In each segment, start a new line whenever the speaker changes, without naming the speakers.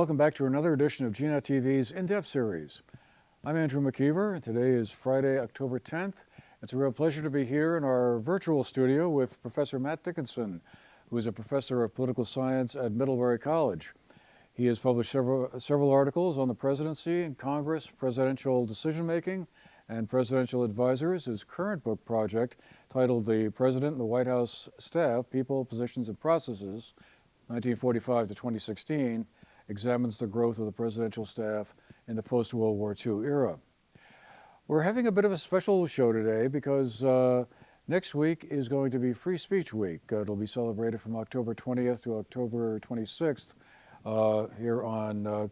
welcome back to another edition of GNAT-TV's In-Depth series. I'm Andrew McKeever, and today is Friday, October 10th. It's a real pleasure to be here in our virtual studio with Professor Matt Dickinson, who is a professor of political science at Middlebury College. He has published several articles on the presidency and Congress, presidential decision-making, and presidential advisors. His current book project, titled The President and the White House Staff, People, Positions, and Processes, 1945 to 2016, examines the growth of the presidential staff in the post-World War II era. We're having a bit of a special show today because next week is going to be Free Speech Week. It'll be celebrated from October 20th to October 26th here on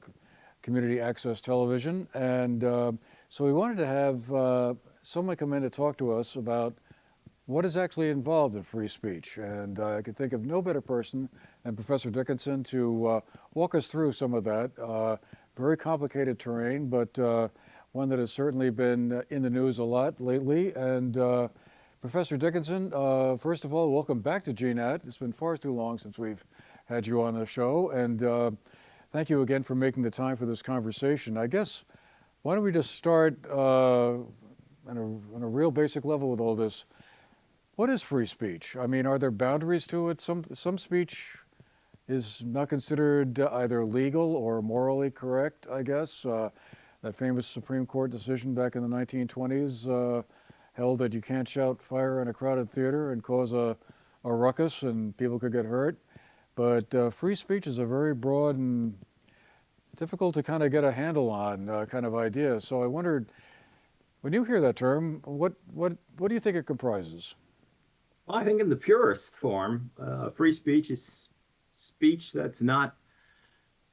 Community Access Television. And so we wanted to have someone come in to talk to us about what is actually involved in free speech. And I could think of no better person than Professor Dickinson to walk us through some of that. Very complicated terrain, but one that has certainly been in the news a lot lately. And Professor Dickinson, first of all, welcome back to GNAT. It's been far too long since we've had you on the show. And thank you again for making the time for this conversation. I guess, why don't we just start on a real basic level with all this. What is free speech? I mean, are there boundaries to it? Some speech is not considered either legal or morally correct, I guess. That famous Supreme Court decision back in the 1920s held that you can't shout fire in a crowded theater and cause a ruckus and people could get hurt. But free speech is a very broad and difficult to kind of get a handle on kind of idea. So I wondered, when you hear that term, what do you think it comprises?
Well, I think in the purest form, free speech is speech that's not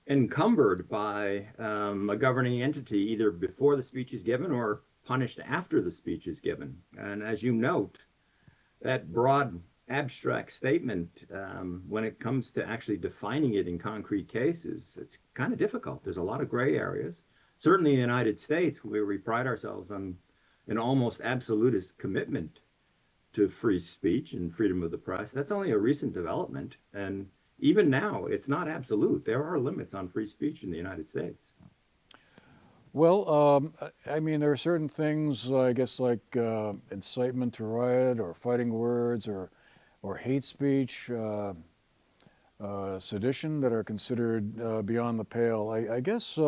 encumbered by a governing entity, either before the speech is given or punished after the speech is given. And as you note, that broad abstract statement, when it comes to actually defining it in concrete cases, it's kind of difficult. There's a lot of gray areas. Certainly in the United States, where we pride ourselves on an almost absolutist commitment to free speech and freedom of the press. That's only a recent development. And even now, it's not absolute. There are limits on free speech in the United States.
Well, I mean, there are certain things, I guess, like incitement to riot or fighting words or hate speech, sedition that are considered beyond the pale. I guess,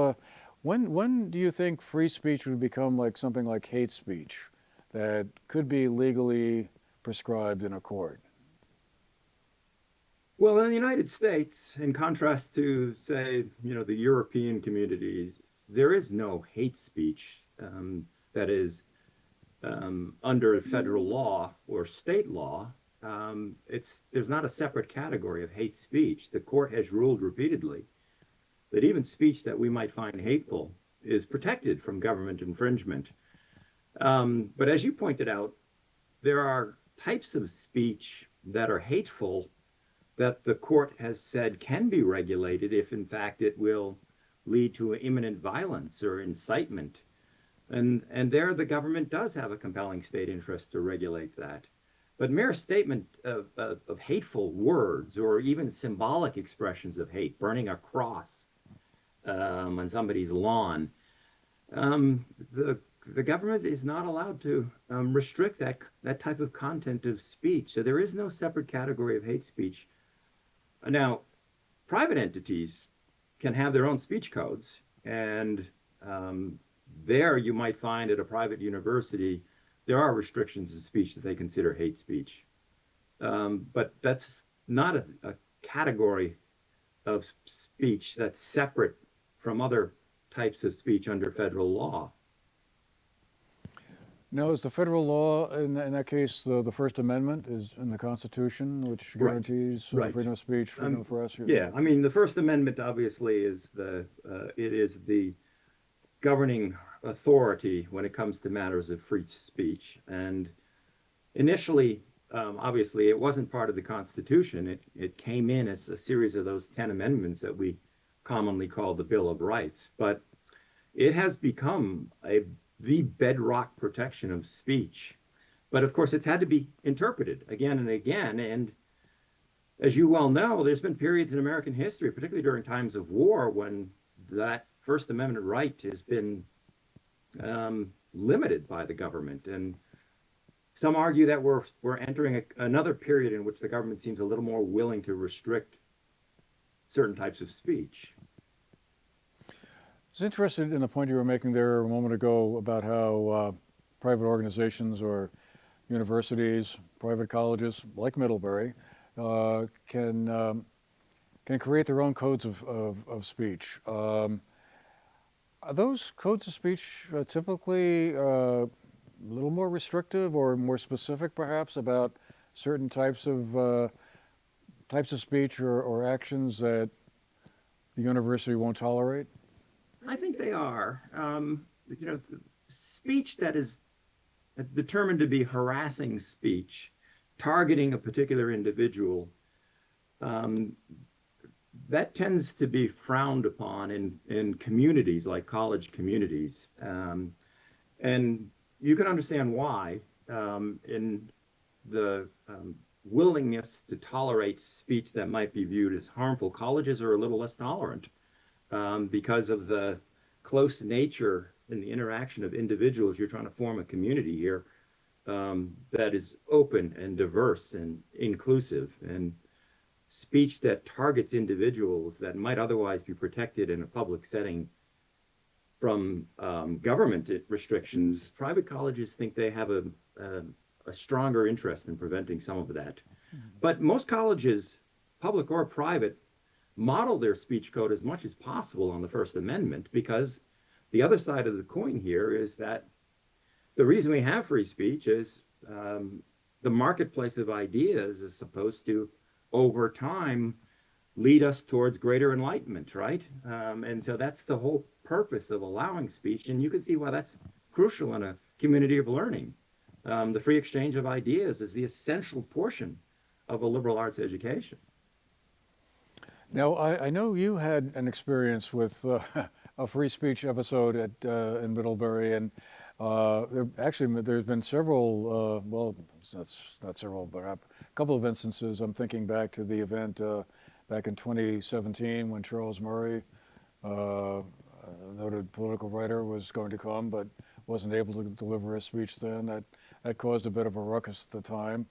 when do you think free speech would become like something like hate speech that could be legally prescribed in a court?
Well, in the United States, in contrast to, say, the European communities, there is no hate speech that is under federal law or state law. There's not a separate category of hate speech. The court has ruled repeatedly that even speech that we might find hateful is protected from government infringement. But as you pointed out, there are types of speech that are hateful that the court has said can be regulated if, in fact, it will lead to imminent violence or incitement. And there the government does have a compelling state interest to regulate that. But mere statement of hateful words or even symbolic expressions of hate, burning a cross on somebody's lawn, the government is not allowed to restrict that type of content of speech. So there is no separate category of hate speech. Now, private entities can have their own speech codes, and there you might find at a private university, there are restrictions of speech that they consider hate speech. But that's not a category of speech that's separate from other types of speech under federal law.
No, is the federal law, in that case, the First Amendment is in the Constitution, which guarantees freedom of speech, freedom of press?
Yeah, I mean, the First Amendment obviously is the governing authority when it comes to matters of free speech. And initially, obviously, it wasn't part of the Constitution. It came in as a series of those 10 amendments that we commonly call the Bill of Rights. But it has become the bedrock protection of speech. But of course, it's had to be interpreted again and again. And as you well know, there's been periods in American history, particularly during times of war, when that First Amendment right has been limited by the government. And some argue that we're entering another period in which the government seems a little more willing to restrict certain types of speech.
I was interested in the point you were making there a moment ago about how private organizations or universities, private colleges like Middlebury, can create their own codes of speech. Are those codes of speech typically a little more restrictive or more specific, perhaps, about certain types of speech or actions that the university won't tolerate?
I think they are. Speech that is determined to be harassing speech, targeting a particular individual, that tends to be frowned upon in communities like college communities. And you can understand why in the willingness to tolerate speech that might be viewed as harmful. Colleges are a little less tolerant because of the close nature and the interaction of individuals. You're trying to form a community here that is open and diverse and inclusive. And speech that targets individuals that might otherwise be protected in a public setting from government restrictions, private colleges think they have a stronger interest in preventing some of that. Mm-hmm. But most colleges, public or private, model their speech code as much as possible on the First Amendment, because the other side of the coin here is that the reason we have free speech is the marketplace of ideas is supposed to, over time, lead us towards greater enlightenment, right? And so that's the whole purpose of allowing speech. And you can see why that's crucial in a community of learning. The free exchange of ideas is the essential portion of a liberal arts education.
Now, I know you had an experience with a free speech episode in Middlebury, and there's been several, well, that's not several, but a couple of instances. I'm thinking back to the event back in 2017 when Charles Murray, a noted political writer, was going to come but wasn't able to deliver a speech then. That caused a bit of a ruckus at the time.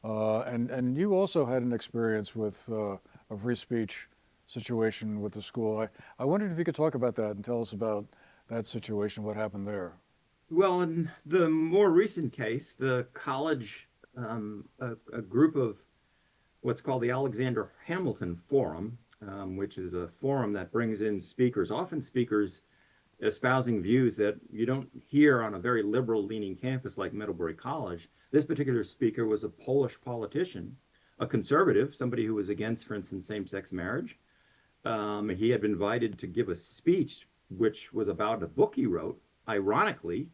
And you also had an experience with a free speech situation with the school. I wondered if you could talk about that and tell us about that situation, what happened there.
Well, in the more recent case, the college, a group of what's called the Alexander Hamilton Forum, which is a forum that brings in speakers, often speakers espousing views that you don't hear on a very liberal-leaning campus like Middlebury College. This particular speaker was a Polish politician, a conservative, somebody who was against, for instance, same-sex marriage. He had been invited to give a speech which was about a book he wrote, ironically,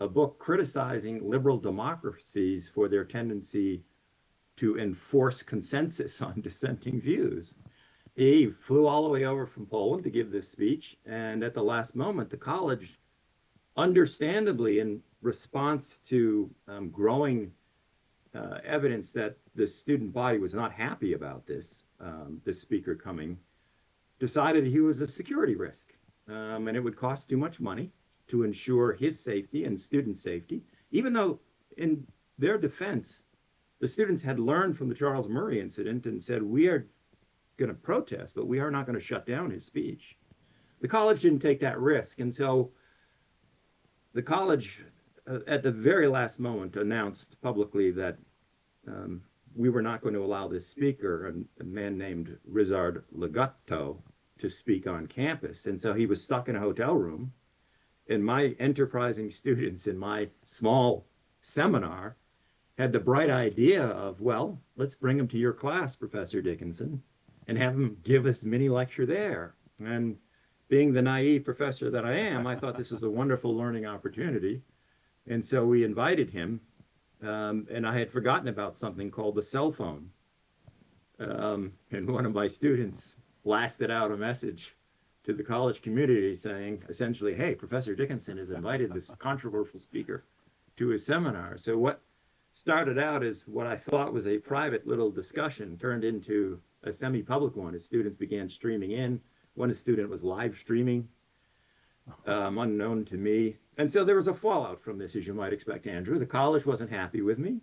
a book criticizing liberal democracies for their tendency to enforce consensus on dissenting views. He flew all the way over from Poland to give this speech, and at the last moment, the college, understandably in response to growing evidence that the student body was not happy about this speaker coming, decided he was a security risk, and it would cost too much money to ensure his safety and student safety, even though in their defense, the students had learned from the Charles Murray incident and said, we are going to protest, but we are not going to shut down his speech. The college didn't take that risk, and so the college, at the very last moment, announced publicly that we were not going to allow this speaker, a man named Rizard Legato, to speak on campus. And so he was stuck in a hotel room. And my enterprising students in my small seminar had the bright idea of, well, let's bring him to your class, Professor Dickinson, and have him give us a mini lecture there. And being the naive professor that I am, I thought this was a wonderful learning opportunity. And so we invited him. And I had forgotten about something called the cell phone. And one of my students blasted out a message to the college community saying, essentially, hey, Professor Dickinson has invited this controversial speaker to his seminar. So what started out as what I thought was a private little discussion turned into a semi-public one as students began streaming in. One student was live streaming, unknown to me. And so there was a fallout from this, as you might expect, Andrew. The college wasn't happy with me.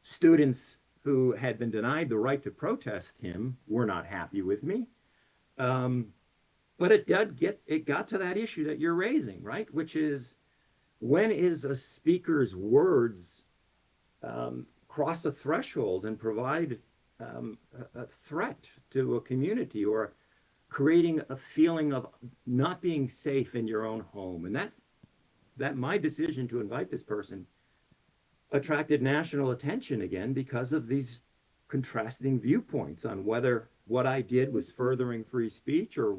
Students who had been denied the right to protest him were not happy with me. Um, but it got to that issue that you're raising, right? Which is, when is a speaker's words cross a threshold and provide a threat to a community, or creating a feeling of not being safe in your own home? And that my decision to invite this person attracted national attention again because of these contrasting viewpoints on whether what I did was furthering free speech or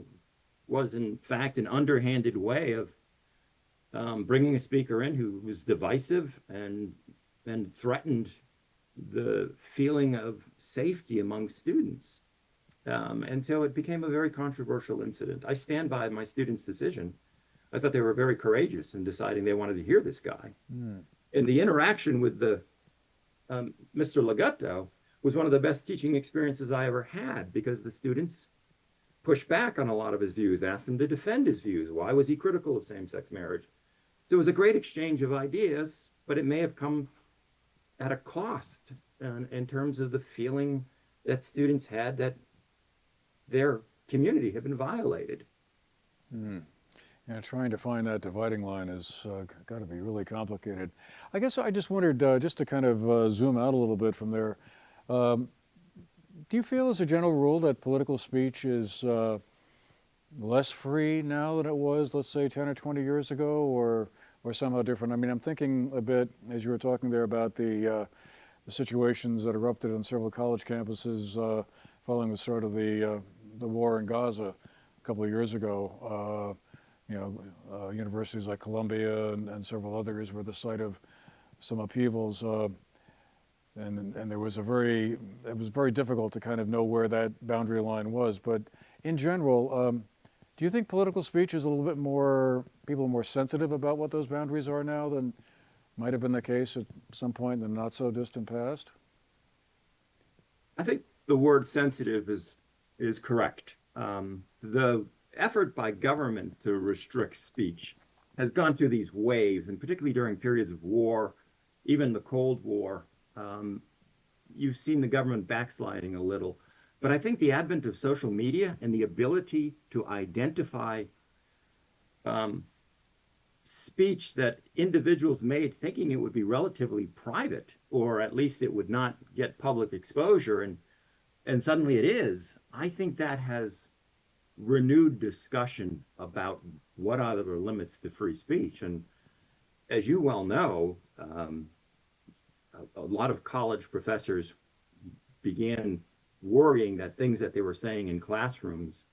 was in fact an underhanded way of bringing a speaker in who was divisive and threatened the feeling of safety among students. And so it became a very controversial incident. I stand by my students' decision. I thought they were very courageous in deciding they wanted to hear this guy. Mm. And the interaction with the Mr. Legutto was one of the best teaching experiences I ever had, because the students pushed back on a lot of his views, asked him to defend his views. Why was he critical of same-sex marriage? So it was a great exchange of ideas, but it may have come at a cost in terms of the feeling that students had that their community had been violated.
Mm. Yeah, trying to find that dividing line has got to be really complicated. I guess I just wondered, just to kind of zoom out a little bit from there, do you feel as a general rule that political speech is less free now than it was, let's say, 10 or 20 years ago, or somehow different? I mean, I'm thinking a bit, as you were talking there, about the situations that erupted on several college campuses following the start of the war in Gaza a couple of years ago. Universities like Columbia and several others were the site of some upheavals, and it was very difficult to kind of know where that boundary line was. But in general, do you think political speech is a little bit more, people are more sensitive about what those boundaries are now than might have been the case at some point in the not so distant past?
I think the word sensitive is correct. The effort by government to restrict speech has gone through these waves, and particularly during periods of war, even the Cold War, you've seen the government backsliding a little. But I think the advent of social media and the ability to identify speech that individuals made thinking it would be relatively private, or at least it would not get public exposure, and suddenly it is, I think that has renewed discussion about what are the limits to free speech. And as you well know, a lot of college professors began worrying that things that they were saying in classrooms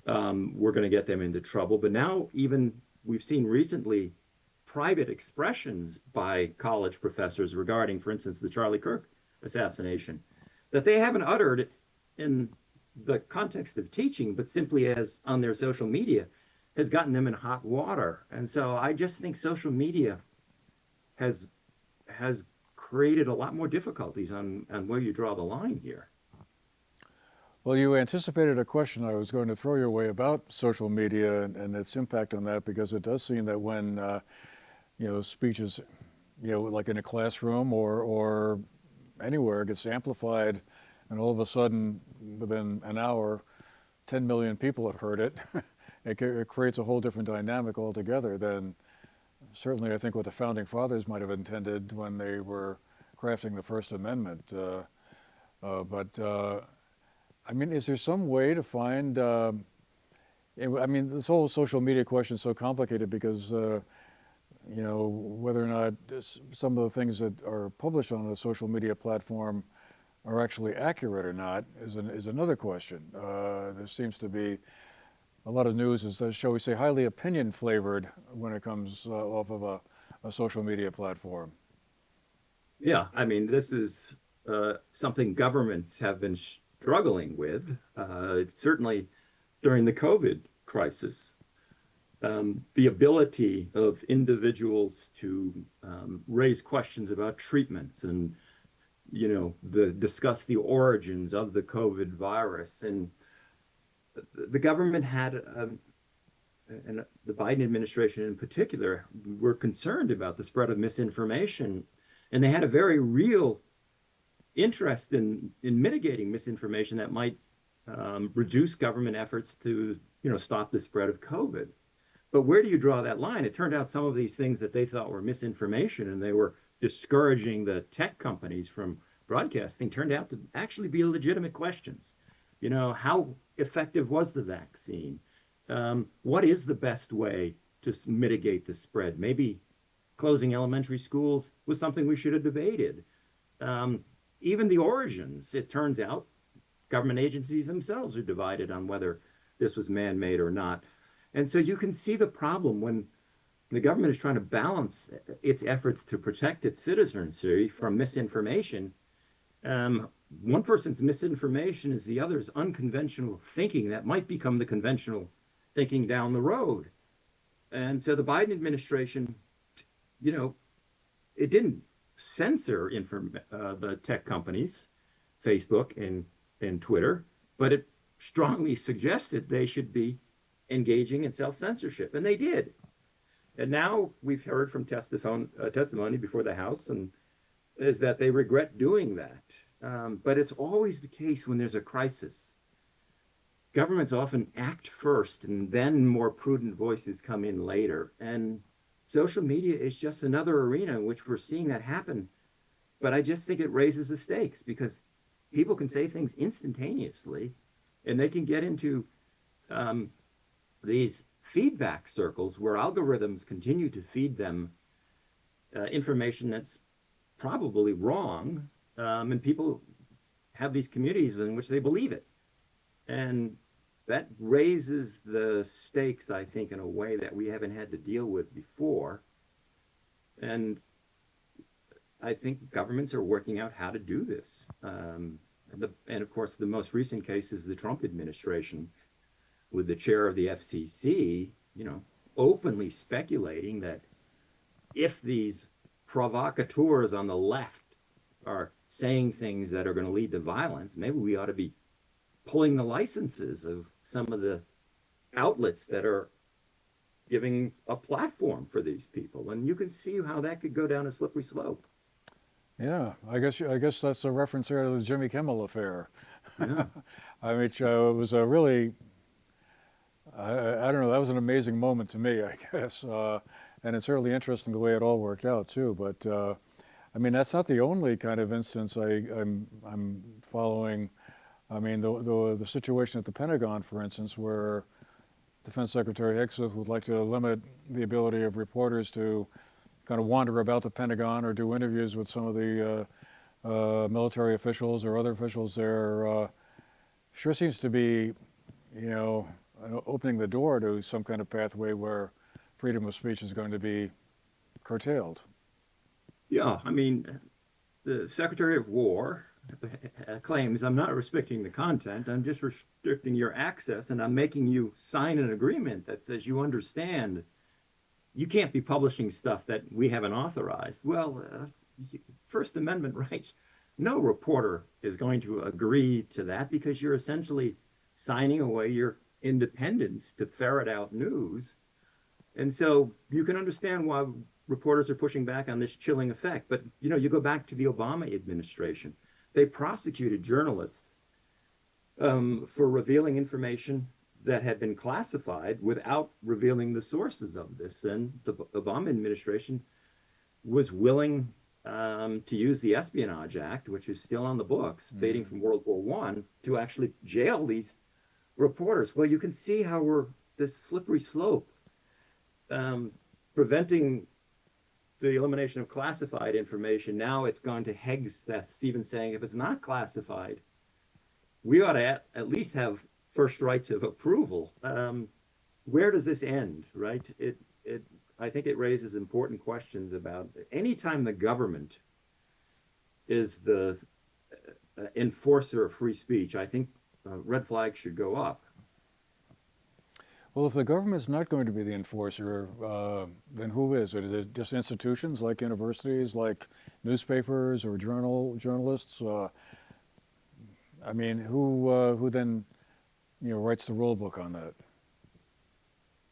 were going to get them into trouble. But now even we've seen recently private expressions by college professors regarding, for instance, the Charlie Kirk assassination, that they haven't uttered in the context of teaching, but simply as on their social media, has gotten them in hot water. And so I just think social media has created a lot more difficulties on where you draw the line here.
Well, you anticipated a question I was going to throw your way about social media and its impact on that, because it does seem that when speeches, like in a classroom or anywhere, gets amplified, and all of a sudden, within an hour, 10 million people have heard it. It creates a whole different dynamic altogether than certainly I think what the Founding Fathers might have intended when they were crafting the First Amendment. I mean, is there some way to find, this whole social media question is so complicated because, whether or not some of the things that are published on a social media platform are actually accurate or not is another question. There seems to be a lot of news is, shall we say, highly opinion flavored when it comes off of a social media platform.
Yeah, I mean, this is something governments have been struggling with, certainly during the COVID crisis. The ability of individuals to raise questions about treatments and discuss the origins of the COVID virus, and the government had, and the Biden administration in particular, were concerned about the spread of misinformation, and they had a very real interest in mitigating misinformation that might reduce government efforts to stop the spread of COVID. But where do you draw that line? It turned out some of these things that they thought were misinformation and they were discouraging the tech companies from broadcasting turned out to actually be legitimate questions. How effective was the vaccine? What is the best way to mitigate the spread? Maybe closing elementary schools was something we should have debated. Even the origins, it turns out, government agencies themselves are divided on whether this was man-made or not. And so you can see the problem when the government is trying to balance its efforts to protect its citizenry from misinformation. One person's misinformation is the other's unconventional thinking that might become the conventional thinking down the road. And so the Biden administration, it didn't censor the tech companies, Facebook and Twitter, but it strongly suggested they should be engaging in self-censorship, and they did. And now we've heard from testimony before the House, and is that they regret doing that. But it's always the case when there's a crisis. Governments often act first, and then more prudent voices come in later. And social media is just another arena in which we're seeing that happen. But I just think it raises the stakes because people can say things instantaneously, and they can get into these feedback circles where algorithms continue to feed them information that's probably wrong, and people have these communities in which they believe it. And that raises the stakes, I think, in a way that we haven't had to deal with before. And I think governments are working out how to do this. And of course, the most recent case is the Trump administration, with the chair of the FCC, openly speculating that if these provocateurs on the left are saying things that are going to lead to violence, maybe we ought to be pulling the licenses of some of the outlets that are giving a platform for these people. And you can see how that could go down a slippery slope.
Yeah, I guess that's a reference here to the Jimmy Kimmel affair.
Yeah.
I mean, it was a really, I don't know, that was an amazing moment to me, I guess. And it's certainly interesting the way it all worked out too. But I mean, that's not the only kind of instance I'm following. I mean, the situation at the Pentagon, for instance, where Defense Secretary Hexeth would like to limit the ability of reporters to kind of wander about the Pentagon or do interviews with some of the military officials or other officials there. Sure seems to be, opening the door to some kind of pathway where freedom of speech is going to be curtailed.
Yeah, I mean, the Secretary of War claims, I'm not restricting the content, I'm just restricting your access, and I'm making you sign an agreement that says you understand you can't be publishing stuff that we haven't authorized. Well, First Amendment rights, no reporter is going to agree to that because you're essentially signing away your independence to ferret out news. And so you can understand why reporters are pushing back on this chilling effect. But, you go back to the Obama administration. They prosecuted journalists for revealing information that had been classified without revealing the sources of this. And the Obama administration was willing to use the Espionage Act, which is still on the books, dating from World War I, to actually jail these reporters. Well, you can see how we're this slippery slope, preventing the elimination of classified information. Now it's gone to Hegseth, even saying if it's not classified, we ought to at least have first rights of approval. Where does this end, right? I think it raises important questions about anytime the government is the enforcer of free speech, I think red flags should go up.
Well, if the government's not going to be the enforcer, then who is? Is it just institutions like universities, like newspapers or journalists? I mean, who then writes the rule book on that?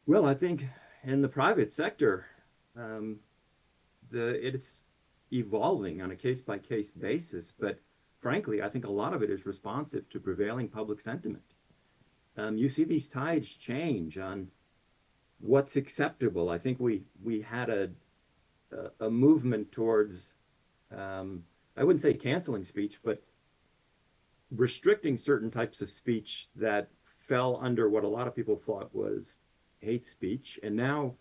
Well, I think in the private sector, um, it's evolving on a case by case basis, but frankly, I think a lot of it is responsive to prevailing public sentiment. You see these tides change on what's acceptable. I think we had a movement towards I wouldn't say canceling speech, but restricting certain types of speech that fell under what a lot of people thought was hate speech. And now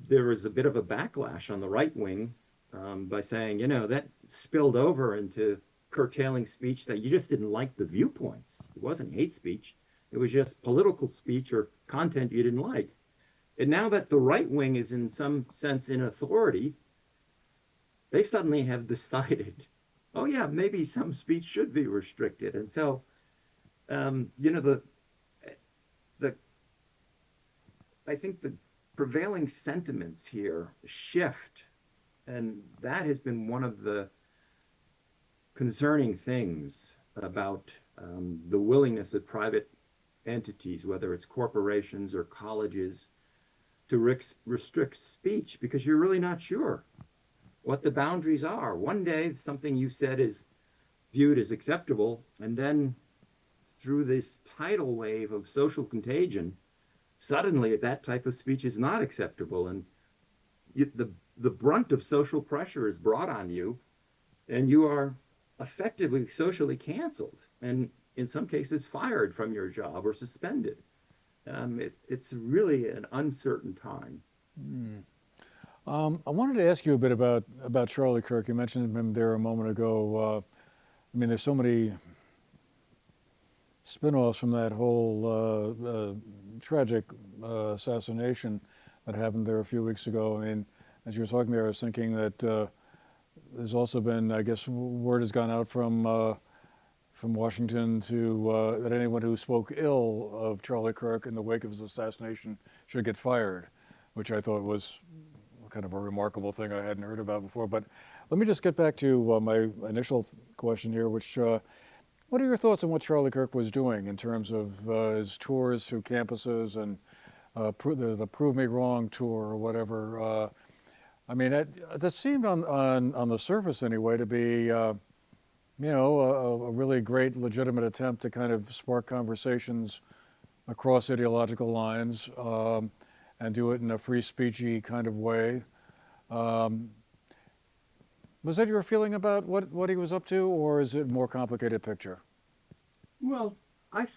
there is a bit of a backlash on the right wing by saying, that spilled over into curtailing speech that you just didn't like the viewpoints. It wasn't hate speech. It was just political speech or content you didn't like. And now that the right wing is in some sense in authority, they suddenly have decided, oh yeah, maybe some speech should be restricted. And so, the I think the prevailing sentiments here shift, and that has been one of the concerning things about the willingness of private entities, whether it's corporations or colleges, to restrict speech, because you're really not sure what the boundaries are. One day, something you said is viewed as acceptable, and then through this tidal wave of social contagion, suddenly that type of speech is not acceptable, and the brunt of social pressure is brought on you, and you are effectively socially canceled, and in some cases fired from your job or suspended. It's really an uncertain time.
I wanted to ask you a bit about Charlie Kirk. You mentioned him there a moment ago. There's so many spin-offs from that whole tragic assassination that happened there a few weeks ago. As you were talking there, I was thinking that there's also been, I guess, word has gone out from Washington to that anyone who spoke ill of Charlie Kirk in the wake of his assassination should get fired, which I thought was kind of a remarkable thing I hadn't heard about before. But let me just get back to my initial question here, which what are your thoughts on what Charlie Kirk was doing in terms of his tours through campuses and the Prove Me Wrong tour or whatever? That seemed on the surface anyway to be, a really great, legitimate attempt to kind of spark conversations across ideological lines and do it in a free speechy kind of way. Was that your feeling about what he was up to, or is it a more complicated picture?
Well, I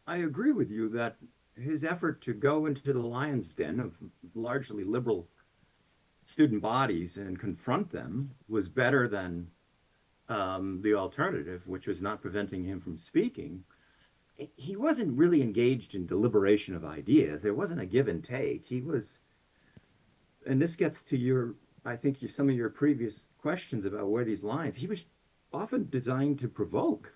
agree with you that his effort to go into the lion's den of largely liberal student bodies and confront them was better than the alternative, which was not preventing him from speaking. He wasn't really engaged in deliberation of ideas. There wasn't a give and take. He was, and this gets to some of your previous questions about where these lines, he was often designed to provoke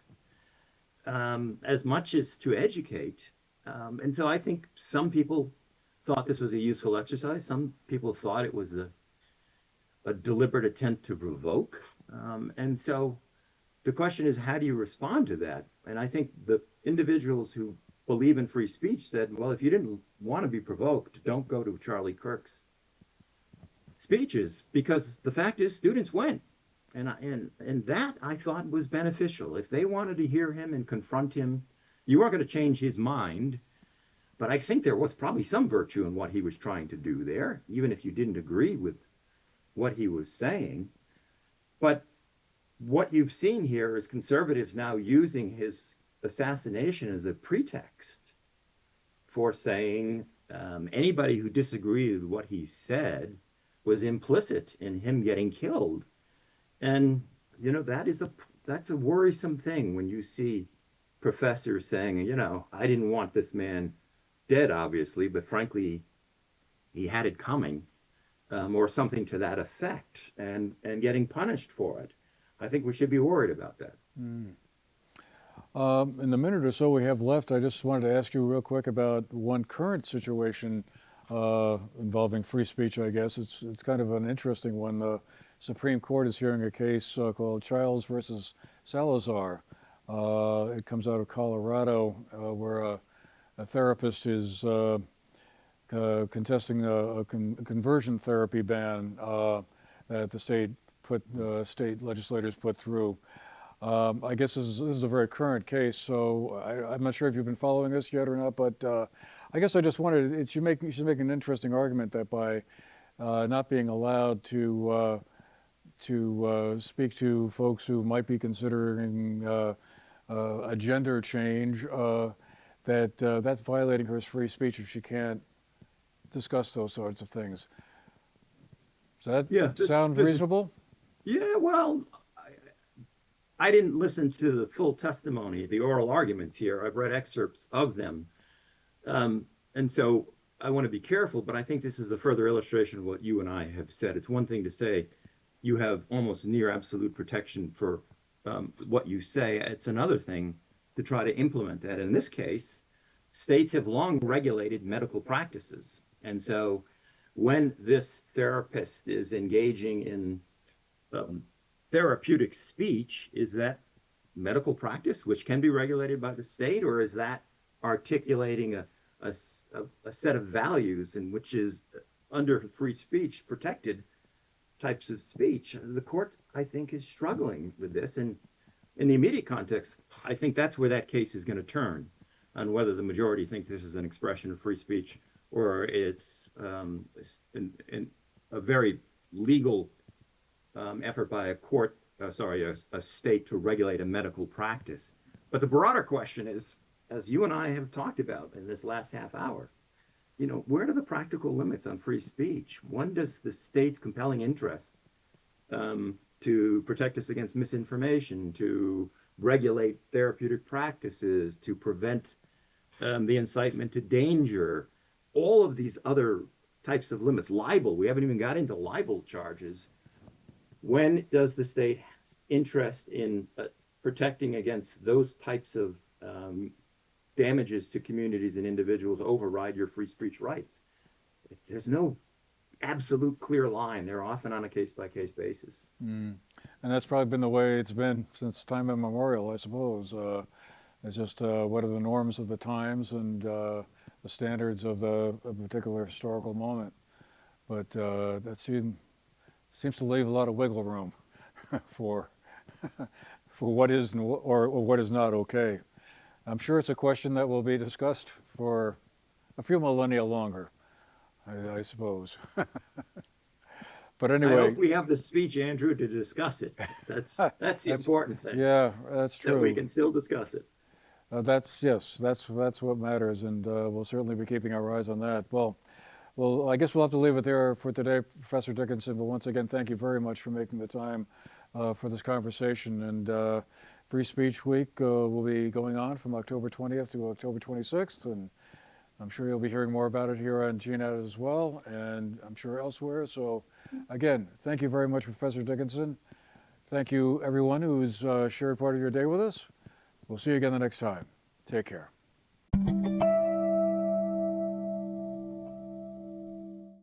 as much as to educate. And so I think some people thought this was a useful exercise. Some people thought it was a deliberate attempt to provoke. And so the question is, how do you respond to that? And I think the individuals who believe in free speech said, well, if you didn't want to be provoked, don't go to Charlie Kirk's speeches, because the fact is students went. And that I thought was beneficial. If they wanted to hear him and confront him, you weren't going to change his mind. But I think there was probably some virtue in what he was trying to do there, even if you didn't agree with what he was saying. But what you've seen here is conservatives now using his assassination as a pretext for saying anybody who disagreed with what he said was implicit in him getting killed. And, that's a worrisome thing when you see professors saying, I didn't want this man dead, obviously, but frankly, he had it coming, or something to that effect, and getting punished for it. I think we should be worried about that.
In the minute or so we have left, I just wanted to ask you real quick about one current situation involving free speech, I guess. It's kind of an interesting one. The Supreme Court is hearing a case called Childs versus Salazar. It comes out of Colorado, where a therapist is contesting a conversion therapy ban that the state legislators put through. I guess this is a very current case, so I'm not sure if you've been following this yet or not, but I guess I just wanted, you should make an interesting argument that by not being allowed to speak to folks who might be considering a gender change, that's violating her free speech if she can't discuss those sorts of things. Does that sound reasonable?
Yeah, well, I didn't listen to the full testimony, the oral arguments here. I've read excerpts of them. And so I want to be careful, but I think this is a further illustration of what you and I have said. It's one thing to say you have almost near absolute protection for what you say. It's another thing to try to implement that. In this case, states have long regulated medical practices. And so when this therapist is engaging in therapeutic speech, is that medical practice, which can be regulated by the state, or is that articulating a set of values in which is under free speech protected types of speech? The court, I think, is struggling with this. And in the immediate context, I think that's where that case is going to turn, on whether the majority think this is an expression of free speech or it's a very legal effort by a state to regulate a medical practice. But the broader question is, as you and I have talked about in this last half hour, where are the practical limits on free speech? When does the state's compelling interest to protect us against misinformation, to regulate therapeutic practices, to prevent the incitement to danger, all of these other types of limits, libel, we haven't even got into libel charges. When does the state's interest in protecting against those types of damages to communities and individuals override your free speech rights? There's no absolute clear line. They're often on a case-by-case basis.
And that's probably been the way it's been since time immemorial, I suppose. It's just what are the norms of the times and the standards of a particular historical moment. But that seems to leave a lot of wiggle room for what is or what is not okay. I'm sure it's a question that will be discussed for a few millennia longer, I suppose. But anyway,
I hope we have the speech, Andrew, to discuss it. That's the important thing.
Yeah, that's true.
That we can still discuss it.
That's what matters, and we'll certainly be keeping our eyes on that. Well, I guess we'll have to leave it there for today, Professor Dickinson. But once again, thank you very much for making the time for this conversation. And Free Speech Week will be going on from October 20th to October 26th, and I'm sure you'll be hearing more about it here on GNAT as well, and I'm sure elsewhere. So, again, thank you very much, Professor Dickinson. Thank you, everyone who's shared part of your day with us. We'll see you again the next time. Take care.